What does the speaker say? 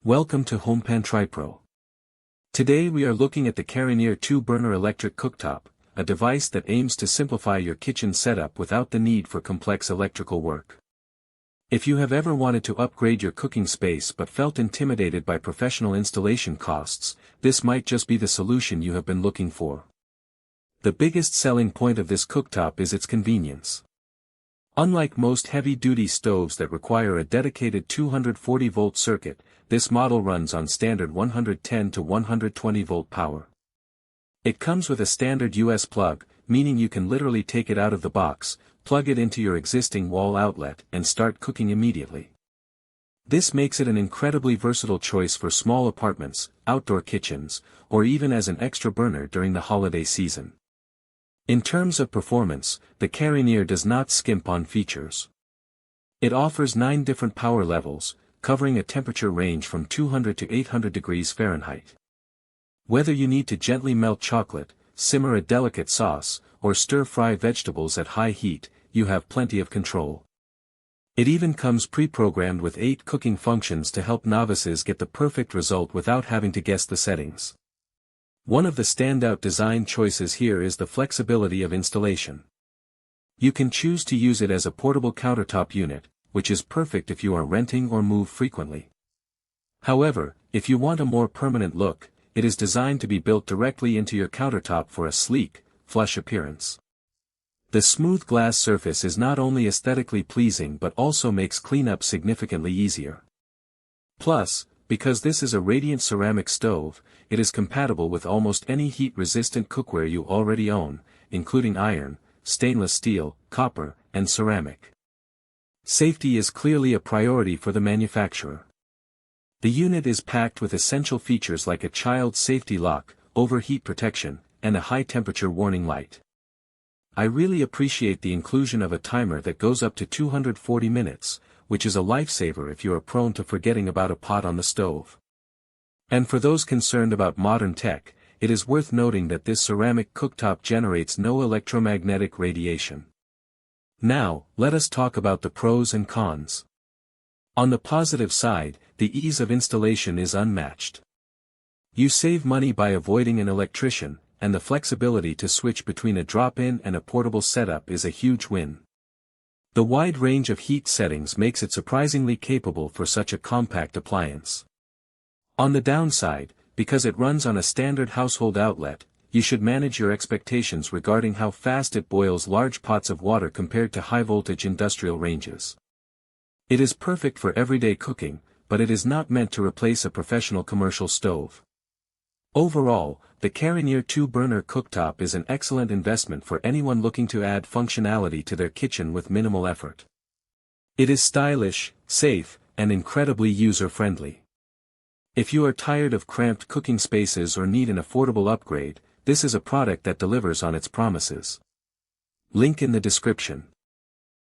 Welcome to HomePan TriPro. Today we are looking at the Karinear 2-burner electric cooktop, a device that aims to simplify your kitchen setup without the need for complex electrical work. If you have ever wanted to upgrade your cooking space but felt intimidated by professional installation costs, this might just be the solution you have been looking for. The biggest selling point of this cooktop is its convenience. Unlike most heavy-duty stoves that require a dedicated 240-volt circuit, this model runs on standard 110 to 120-volt power. It comes with a standard US plug, meaning you can literally take it out of the box, plug it into your existing wall outlet and start cooking immediately. This makes it an incredibly versatile choice for small apartments, outdoor kitchens, or even as an extra burner during the holiday season. In terms of performance, the Karinear does not skimp on features. It offers 9 different power levels, covering a temperature range from 200 to 800 degrees Fahrenheit. Whether you need to gently melt chocolate, simmer a delicate sauce, or stir-fry vegetables at high heat, you have plenty of control. It even comes pre-programmed with 8 cooking functions to help novices get the perfect result without having to guess the settings. One of the standout design choices here is the flexibility of installation. You can choose to use it as a portable countertop unit, which is perfect if you are renting or move frequently. However, if you want a more permanent look, it is designed to be built directly into your countertop for a sleek, flush appearance. The smooth glass surface is not only aesthetically pleasing but also makes cleanup significantly easier. Plus, because this is a radiant ceramic stove, it is compatible with almost any heat-resistant cookware you already own, including iron, stainless steel, copper, and ceramic. Safety is clearly a priority for the manufacturer. The unit is packed with essential features like a child safety lock, overheat protection, and a high-temperature warning light. I really appreciate the inclusion of a timer that goes up to 240 minutes, which is a lifesaver if you are prone to forgetting about a pot on the stove. And for those concerned about modern tech, it is worth noting that this ceramic cooktop generates no electromagnetic radiation. Now, let us talk about the pros and cons. On the positive side, the ease of installation is unmatched. You save money by avoiding an electrician, and the flexibility to switch between a drop-in and a portable setup is a huge win. The wide range of heat settings makes it surprisingly capable for such a compact appliance. On the downside, because it runs on a standard household outlet, you should manage your expectations regarding how fast it boils large pots of water compared to high-voltage industrial ranges. It is perfect for everyday cooking, but it is not meant to replace a professional commercial stove. Overall, the Karinear 2-burner cooktop is an excellent investment for anyone looking to add functionality to their kitchen with minimal effort. It is stylish, safe, and incredibly user-friendly. If you are tired of cramped cooking spaces or need an affordable upgrade, this is a product that delivers on its promises. Link in the description.